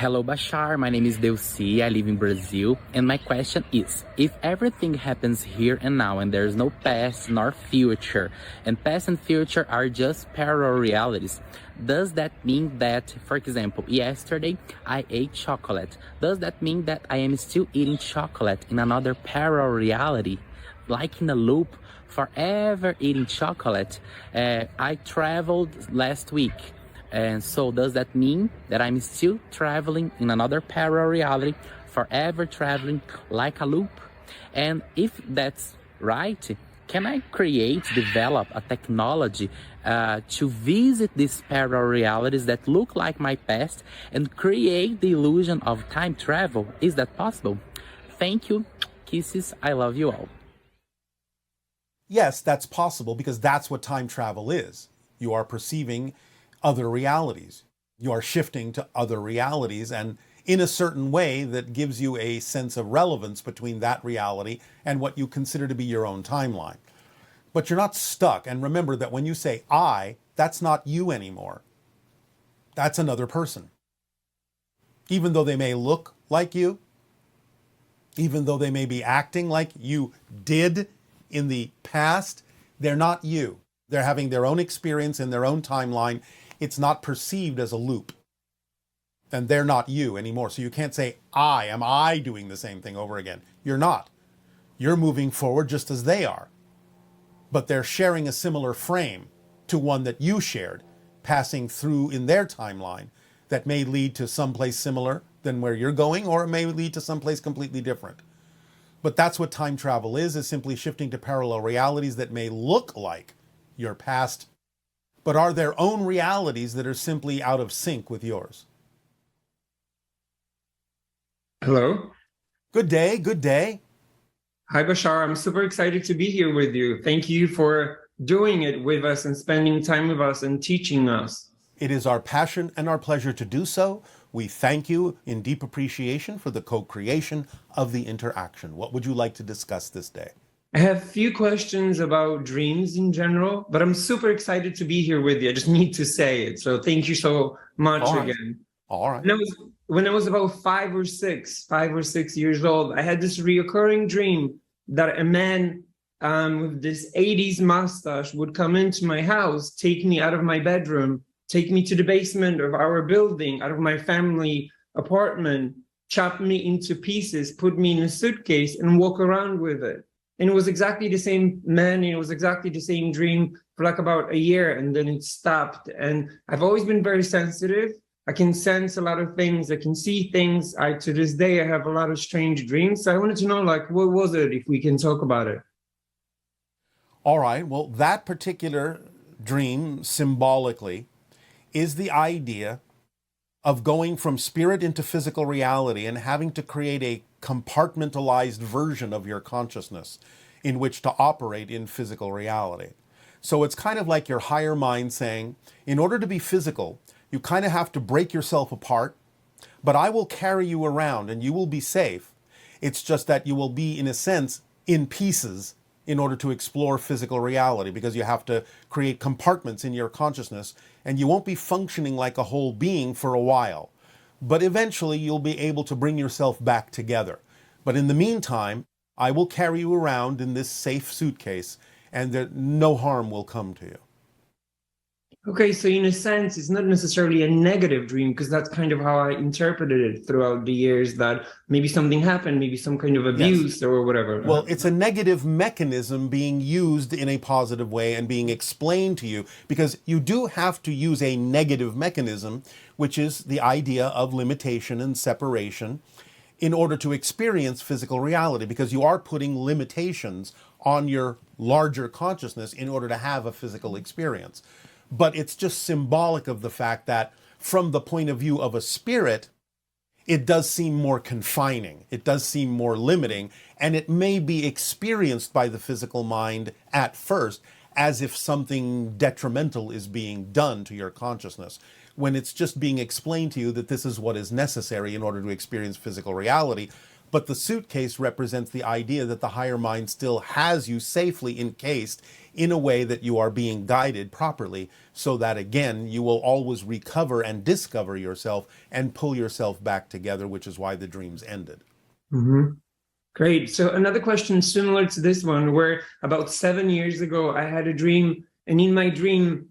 Hello, Bashar. My name is Delcy. I live in Brazil. And my question is, if everything happens here and now and there's no past nor future, and past and future are just parallel realities, does that mean that, for example, yesterday I ate chocolate? Does that mean that I am still eating chocolate in another parallel reality? Like in a loop, forever eating chocolate? I traveled last week. And so does that mean that I'm still traveling in another parallel reality, forever traveling like a loop? And if that's right, can I develop a technology to visit these parallel realities that look like my past and create the illusion of time travel? Is that possible? Thank you. Kisses. I love you all. Yes, that's possible because that's what time travel is. You are perceiving other realities. You are shifting to other realities, and in a certain way that gives you a sense of relevance between that reality and what you consider to be your own timeline. But you're not stuck. And remember that when you say I, that's not you anymore. That's another person. Even though they may look like you, even though they may be acting like you did in the past, they're not you. They're having their own experience in their own timeline. It's not perceived as a loop. And they're not you anymore. So you can't say, am I doing the same thing over again? You're not. You're moving forward just as they are. But they're sharing a similar frame to one that you shared, passing through in their timeline that may lead to someplace similar than where you're going, or it may lead to someplace completely different. But that's what time travel is simply shifting to parallel realities that may look like your past, but are their own realities that are simply out of sync with yours. Hello. Good day, good day. Hi, Bashar. I'm super excited to be here with you. Thank you for doing it with us and spending time with us and teaching us. It is our passion and our pleasure to do so. We thank you in deep appreciation for the co-creation of the interaction. What would you like to discuss this day? I have a few questions about dreams in general, but I'm super excited to be here with you. I just need to say it. So thank you so much again. All right. When I was about 5 or 6 years old, I had this reoccurring dream that a man with this 80s mustache would come into my house, take me out of my bedroom, take me to the basement of our building, out of my family apartment, chop me into pieces, put me in a suitcase, and walk around with it. And it was exactly the same man, it was exactly the same dream for like about a year, and then it stopped. And I've always been very sensitive. I can sense a lot of things. I can see things. To this day, I have a lot of strange dreams. So I wanted to know, like, what was it, if we can talk about it? All right. Well, that particular dream, symbolically, is the idea of going from spirit into physical reality and having to create a compartmentalized version of your consciousness in which to operate in physical reality. So it's kind of like your higher mind saying, in order to be physical, you kind of have to break yourself apart, but I will carry you around and you will be safe. It's just that you will be, in a sense, in pieces in order to explore physical reality, because you have to create compartments in your consciousness and you won't be functioning like a whole being for a while. But eventually you'll be able to bring yourself back together. But in the meantime, I will carry you around in this safe suitcase and no harm will come to you. Okay, so in a sense, it's not necessarily a negative dream, because that's kind of how I interpreted it throughout the years, that maybe something happened, maybe some kind of abuse or whatever. Well, it's a negative mechanism being used in a positive way and being explained to you, because you do have to use a negative mechanism, which is the idea of limitation and separation, in order to experience physical reality, because you are putting limitations on your larger consciousness in order to have a physical experience. But it's just symbolic of the fact that from the point of view of a spirit, it does seem more confining, it does seem more limiting, and it may be experienced by the physical mind at first as if something detrimental is being done to your consciousness, when it's just being explained to you that this is what is necessary in order to experience physical reality. But the suitcase represents the idea that the higher mind still has you safely encased in a way that you are being guided properly, so that again, you will always recover and discover yourself and pull yourself back together, which is why the dreams ended. Mm-hmm. Great. So another question similar to this one, where about 7 years ago, I had a dream, and in my dream,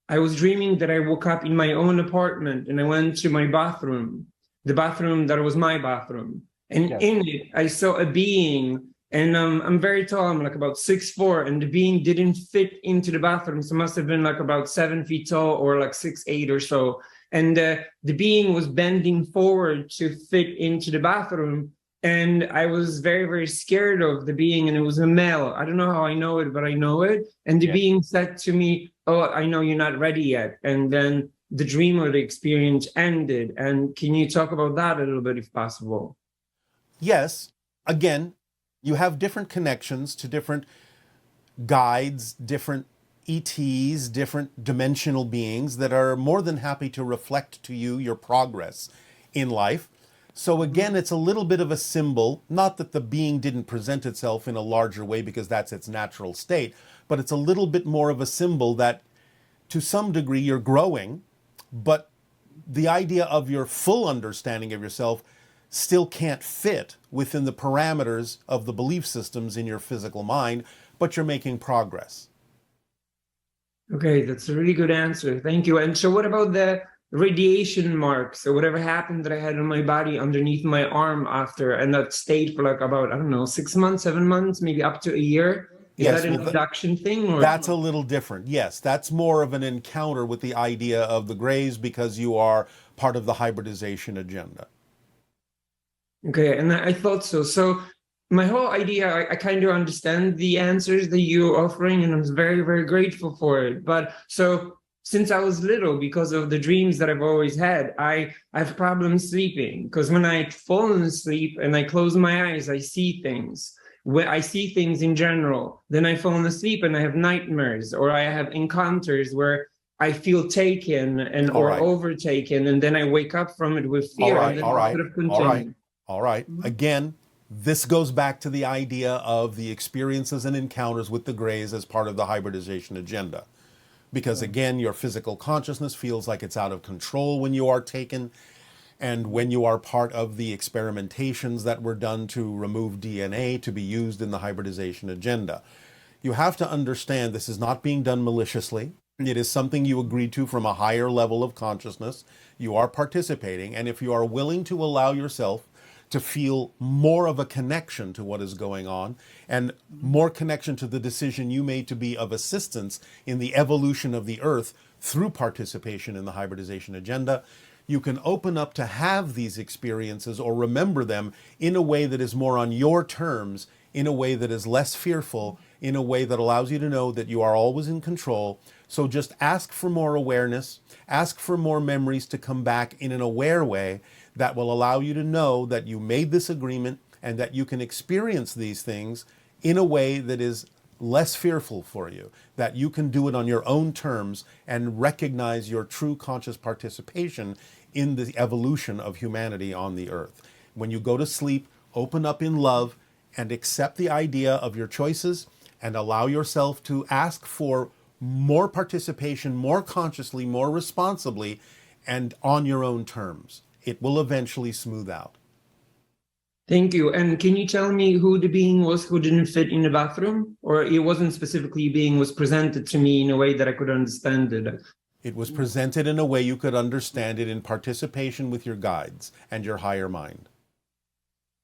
I was dreaming that I woke up in my own apartment and I went to my bathroom, the bathroom that was my bathroom. And Yes. in it, I saw a being, and I'm very tall, I'm like about 6'4", and the being didn't fit into the bathroom. So it must have been like about 7 feet tall or like 6'8" or so. And the being was bending forward to fit into the bathroom. And I was very, very scared of the being, and it was a male. I don't know how I know it, but I know it. And the being said to me, "Oh, I know you're not ready yet." And then the dream or the experience ended. And can you talk about that a little bit, if possible? Yes, again, you have different connections to different guides, different ETs, different dimensional beings that are more than happy to reflect to you your progress in life. So again, it's a little bit of a symbol, not that the being didn't present itself in a larger way because that's its natural state, but it's a little bit more of a symbol that to some degree you're growing, but the idea of your full understanding of yourself still can't fit within the parameters of the belief systems in your physical mind, but you're making progress. Okay, that's a really good answer. Thank you. And so what about the radiation marks or whatever happened that I had on my body underneath my arm after, and that stayed for like about, I don't know, 6 months, 7 months, maybe up to a year? Is that an induction thing? Or that's a little different. Yes, that's more of an encounter with the idea of the Greys because you are part of the hybridization agenda. Okay, and I thought so. So my whole idea, I kind of understand the answers that you're offering, and I'm very, very grateful for it. But so since I was little, because of the dreams that I've always had, I have problems sleeping, because when I've fallen asleep and I close my eyes, I see things. When I see things in general, then I fall asleep and I have nightmares, or I have encounters where I feel taken and or overtaken, and then I wake up from it with fear. And then I sort of continue. All right. Again, this goes back to the idea of the experiences and encounters with the Greys as part of the hybridization agenda. Because again, your physical consciousness feels like it's out of control when you are taken, and when you are part of the experimentations that were done to remove DNA to be used in the hybridization agenda. You have to understand this is not being done maliciously. It is something you agreed to from a higher level of consciousness. You are participating, and if you are willing to allow yourself to feel more of a connection to what is going on and more connection to the decision you made to be of assistance in the evolution of the Earth through participation in the hybridization agenda, you can open up to have these experiences or remember them in a way that is more on your terms, in a way that is less fearful, in a way that allows you to know that you are always in control. So just ask for more awareness, ask for more memories to come back in an aware way that will allow you to know that you made this agreement and that you can experience these things in a way that is less fearful for you, that you can do it on your own terms and recognize your true conscious participation in the evolution of humanity on the Earth. When you go to sleep, open up in love and accept the idea of your choices and allow yourself to ask for more participation, more consciously, more responsibly, and on your own terms. It will eventually smooth out. Thank you. And can you tell me who the being was who didn't fit in the bathroom? Or it wasn't specifically being was presented to me in a way that I could understand it? It was presented in a way you could understand it in participation with your guides and your higher mind.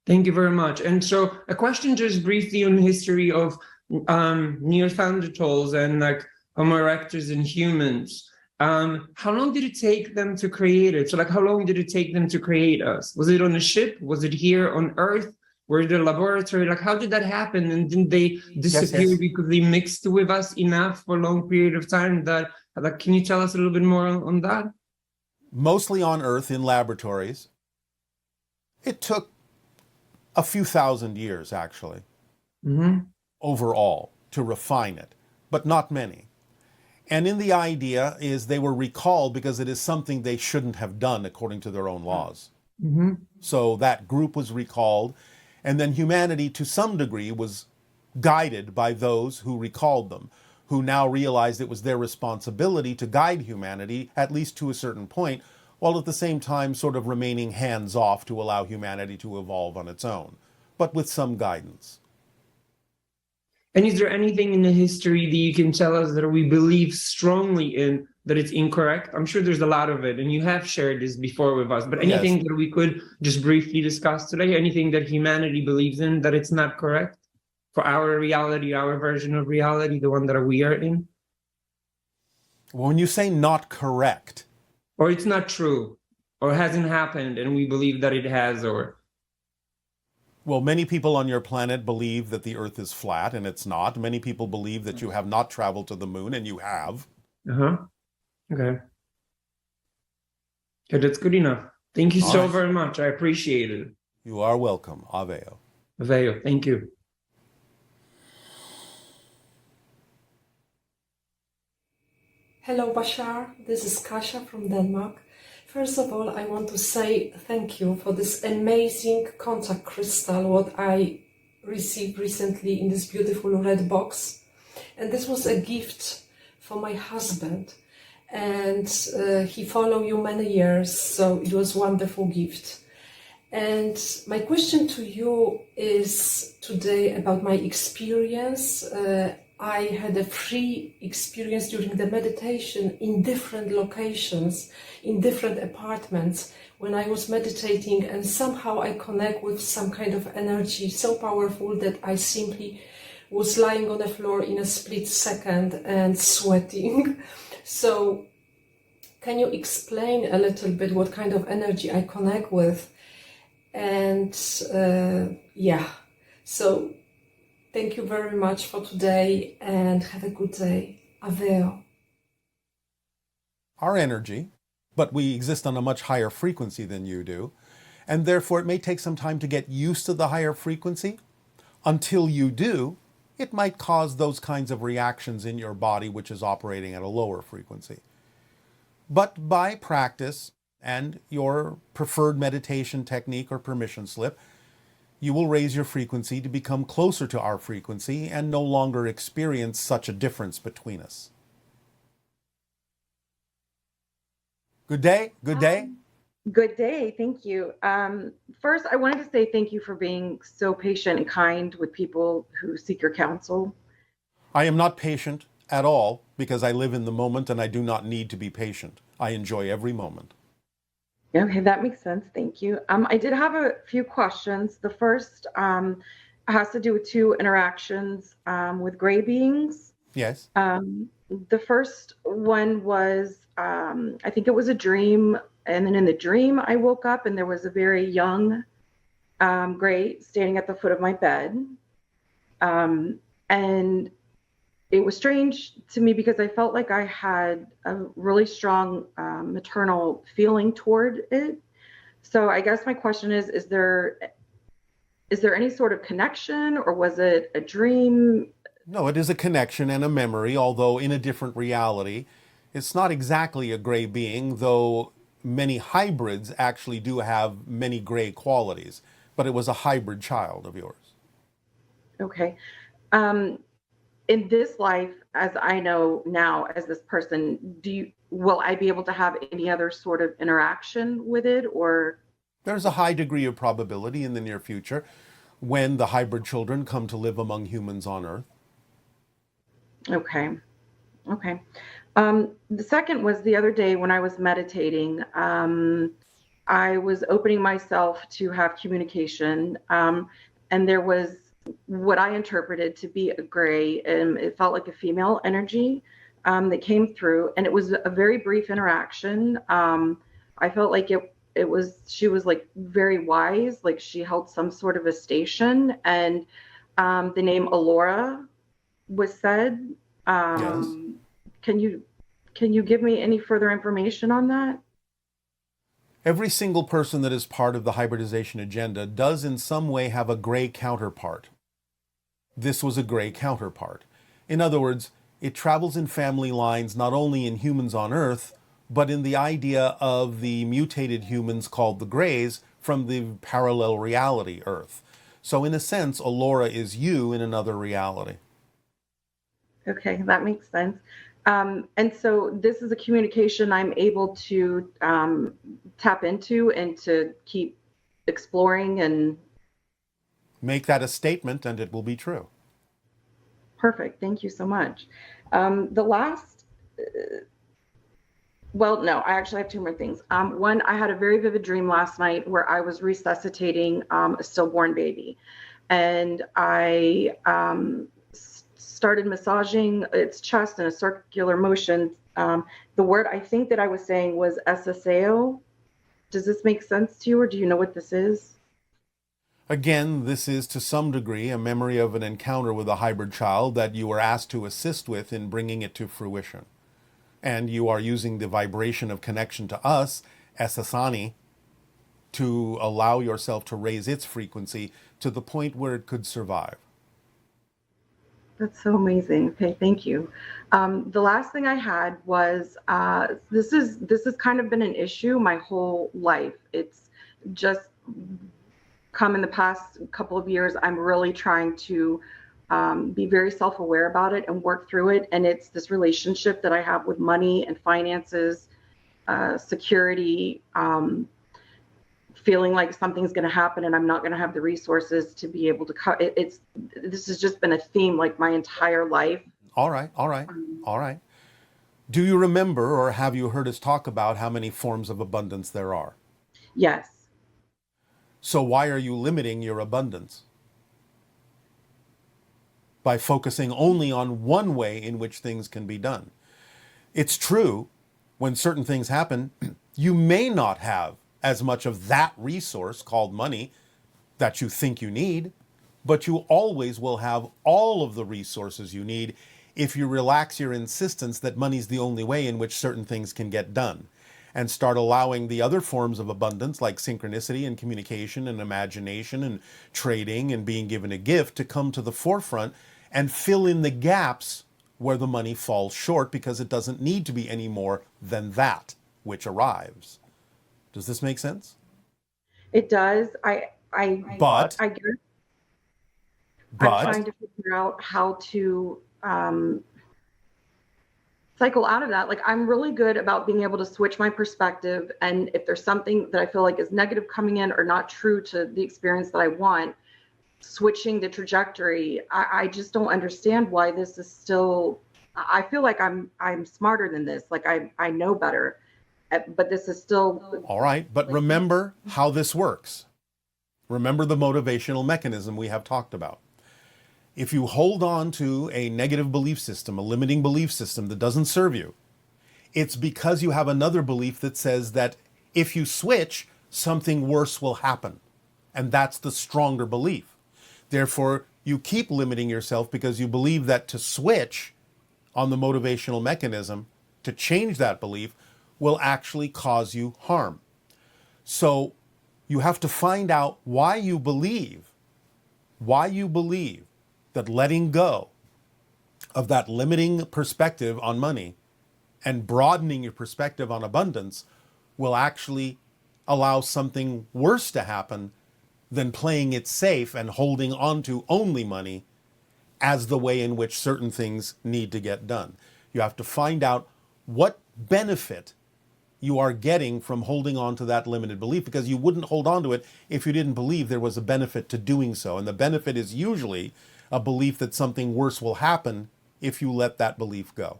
Thank you very much. And so a question just briefly on the history of Neanderthals and like Homo erectus and humans. How long did it take them to create it? So like, how long did it take them to create us? Was it on a ship? Was it here on Earth? Were it a laboratory? Like, how did that happen? And didn't they disappear because they mixed with us enough for a long period of time that, like, can you tell us a little bit more on that? Mostly on Earth in laboratories. It took a few thousand years, actually, overall, to refine it, but not many. And in the idea is they were recalled because it is something they shouldn't have done according to their own laws. So that group was recalled, And then humanity, to some degree, was guided by those who recalled them, who now realized it was their responsibility to guide humanity, at least to a certain point, while at the same time sort of remaining hands-off to allow humanity to evolve on its own, but with some guidance. And is there anything in the history that you can tell us that we believe strongly in that it's incorrect? I'm sure there's a lot of it, and you have shared this before with us, but anything Yes. that we could just briefly discuss today, anything that humanity believes in that it's not correct for our reality, our version of reality, the one that we are in? When you say not correct, Or it's not true, or hasn't happened, and we believe that it has, or... well, many people on your planet believe that the Earth is flat, and it's not. Many people believe that you have not traveled to the moon, and you have. Uh-huh. Okay. Okay, that's good enough. Thank you so very much. I appreciate it. You are welcome. Aveo. Aveo, thank you. Hello, Bashar. This is Kasia from Denmark. First of all, I want to say thank you for this amazing contact crystal, what I received recently in this beautiful red box. And this was a gift for my husband. And he followed you many years, so it was a wonderful gift. And my question to you is today about my experience. I had a free experience during the meditation in different locations, in different apartments, when I was meditating, and somehow I connect with some kind of energy so powerful that I simply was lying on the floor in a split second and sweating. So can you explain a little bit what kind of energy I connect with? And so thank you very much for today and have a good day. Aveo. Our energy, but we exist on a much higher frequency than you do, and therefore it may take some time to get used to the higher frequency. Until you do, it might cause those kinds of reactions in your body which is operating at a lower frequency. But by practice and your preferred meditation technique or permission slip, you will raise your frequency to become closer to our frequency and no longer experience such a difference between us. Good day. Good day. Good day. Thank you. First, I wanted to say thank you for being so patient and kind with people who seek your counsel. I am not patient at all because I live in the moment and I do not need to be patient. I enjoy every moment. Okay, that makes sense. Thank you. I did have a few questions. The first has to do with two interactions with gray beings. Yes. The first one was, I think it was a dream. And then in the dream, I woke up and there was a very young gray standing at the foot of my bed. And it was strange to me because I felt like I had a really strong maternal feeling toward it. So I guess my question is there any sort of connection, or was it a dream? No, it is a connection and a memory, although in a different reality. It's not exactly a gray being, though many hybrids actually do have many gray qualities, but it was a hybrid child of yours. Okay. In this life, as I know now, as this person, will I be able to have any other sort of interaction with it, or? There's a high degree of probability in the near future when the hybrid children come to live among humans on Earth. Okay. The second was the other day when I was meditating. I was opening myself to have communication, and there was what I interpreted to be a gray, and it felt like a female energy that came through, and it was a very brief interaction. I felt like she was like very wise, like she held some sort of a station, and the name Alora was said. Yes. Can you give me any further information on that? Every single person that is part of the hybridization agenda does in some way have a gray counterpart. This was a gray counterpart. In other words, it travels in family lines not only in humans on Earth, but in the idea of the mutated humans called the Greys from the parallel reality Earth. So in a sense, Alora is you in another reality. Okay, that makes sense. And so this is a communication I'm able to tap into and to keep exploring and. Make that a statement and it will be true. Perfect. Thank you so much. The last, well, no, I actually have two more things. One, I had a very vivid dream last night where I was resuscitating a stillborn baby. And I started massaging its chest in a circular motion. The word I think that I was saying was SSAO. Does this make sense to you, or do you know what this is? Again, this is to some degree a memory of an encounter with a hybrid child that you were asked to assist with in bringing it to fruition. And you are using the vibration of connection to us, Esasani, to allow yourself to raise its frequency to the point where it could survive. That's so amazing. Okay, thank you. The last thing I had was this has kind of been an issue my whole life. It's just come in the past couple of years. I'm really trying to be very self-aware about it and work through it. And it's this relationship that I have with money and finances, security, feeling like something's going to happen and I'm not going to have the resources to be able to cut it. This has just been a theme like my entire life. All right. Do you remember or have you heard us talk about how many forms of abundance there are? Yes. So why are you limiting your abundance? By focusing only on one way in which things can be done. It's true, when certain things happen, you may not have as much of that resource called money that you think you need, but you always will have all of the resources you need if you relax your insistence that money's the only way in which certain things can get done, and start allowing the other forms of abundance like synchronicity and communication and imagination and trading and being given a gift to come to the forefront and fill in the gaps where the money falls short, because it doesn't need to be any more than that which arrives. Does this make sense? It does. But I'm trying to figure out how to cycle out of that. Like, I'm really good about being able to switch my perspective. And if there's something that I feel like is negative coming in or not true to the experience that I want, switching the trajectory. I just don't understand why this is still, I feel like I'm smarter than this. Like I know better, but this is still. All right. But remember how this works. Remember the motivational mechanism we have talked about. If you hold on to a negative belief system, a limiting belief system that doesn't serve you, it's because you have another belief that says that if you switch, something worse will happen. And that's the stronger belief. Therefore, you keep limiting yourself because you believe that to switch on the motivational mechanism, to change that belief, will actually cause you harm. So you have to find out why you believe that letting go of that limiting perspective on money and broadening your perspective on abundance will actually allow something worse to happen than playing it safe and holding on to only money as the way in which certain things need to get done. You have to find out what benefit you are getting from holding on to that limited belief, because you wouldn't hold on to it if you didn't believe there was a benefit to doing so. And the benefit is usually a belief that something worse will happen if you let that belief go.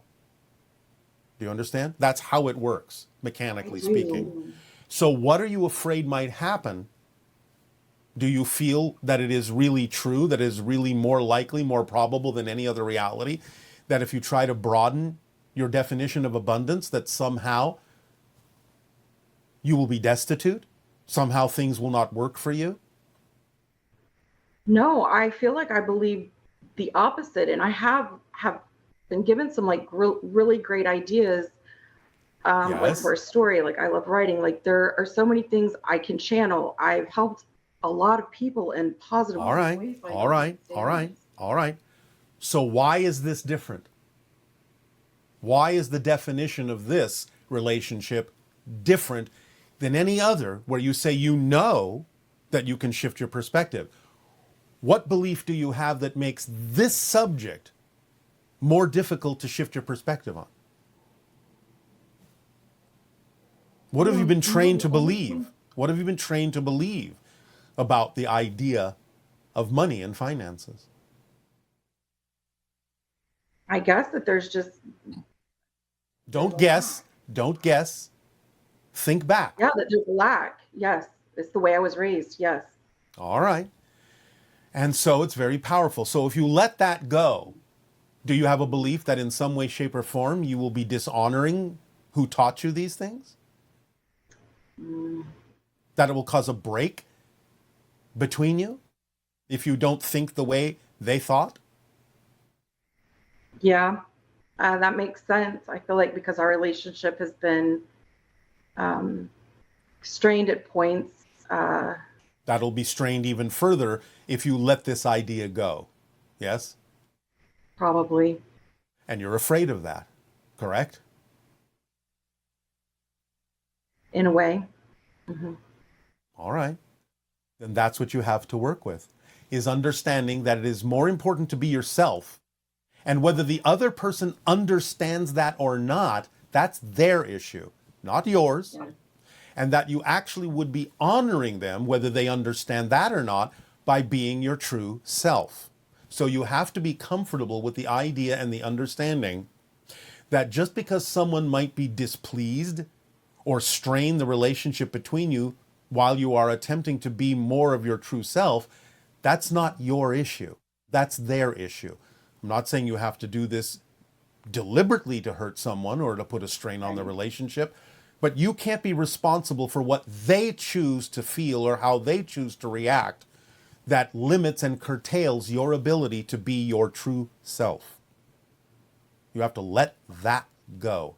Do you understand? That's how it works, mechanically speaking. So what are you afraid might happen? Do you feel that it is really true, that it is really more likely, more probable than any other reality, that if you try to broaden your definition of abundance, that somehow you will be destitute? Somehow things will not work for you? No, I feel like I believe the opposite. And I have been given some like really great ideas, like for a story. Like I love writing. Like there are so many things I can channel. I've helped a lot of people in positive ways. All right. So why is this different? Why is the definition of this relationship different than any other where you say you know that you can shift your perspective? What belief do you have that makes this subject more difficult to shift your perspective on? What have you been trained to believe? What have you been trained to believe about the idea of money and finances? I guess that there's just, Don't guess. Don't guess. Think back. yeah, that there's lack. Yes. It's the way I was raised. Yes. All right. And so it's very powerful. So if you let that go, do you have a belief that in some way, shape, or form you will be dishonoring who taught you these things? That it will cause a break between you if you don't think the way they thought? Yeah. That makes sense. I feel like because our relationship has been strained at points. That'll be strained even further if you let this idea go. Yes? Probably. And you're afraid of that, correct? In a way. Mm-hmm. All right. Then that's what you have to work with, is understanding that it is more important to be yourself. And whether the other person understands that or not, that's their issue, not yours. Yeah. And that you actually would be honoring them, whether they understand that or not, by being your true self. So you have to be comfortable with the idea and the understanding that just because someone might be displeased or strain the relationship between you while you are attempting to be more of your true self, that's not your issue. That's their issue. I'm not saying you have to do this deliberately to hurt someone or to put a strain on the relationship, but you can't be responsible for what they choose to feel or how they choose to react that limits and curtails your ability to be your true self. You have to let that go.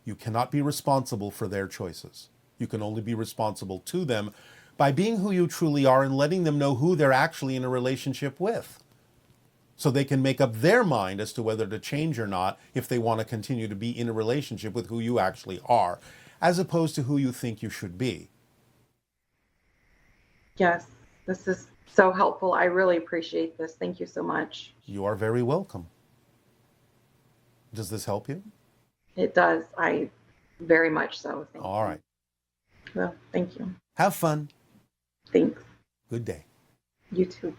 You cannot be responsible for their choices. You can only be responsible to them by being who you truly are and letting them know who they're actually in a relationship with, so they can make up their mind as to whether to change or not if they want to continue to be in a relationship with who you actually are, as opposed to who you think you should be. Yes. This is so helpful. I really appreciate this. Thank you so much. You are very welcome. Does this help you? It does. I very much so. Thank All you. right. Well, thank you. Have fun. Thanks. Good day. You too.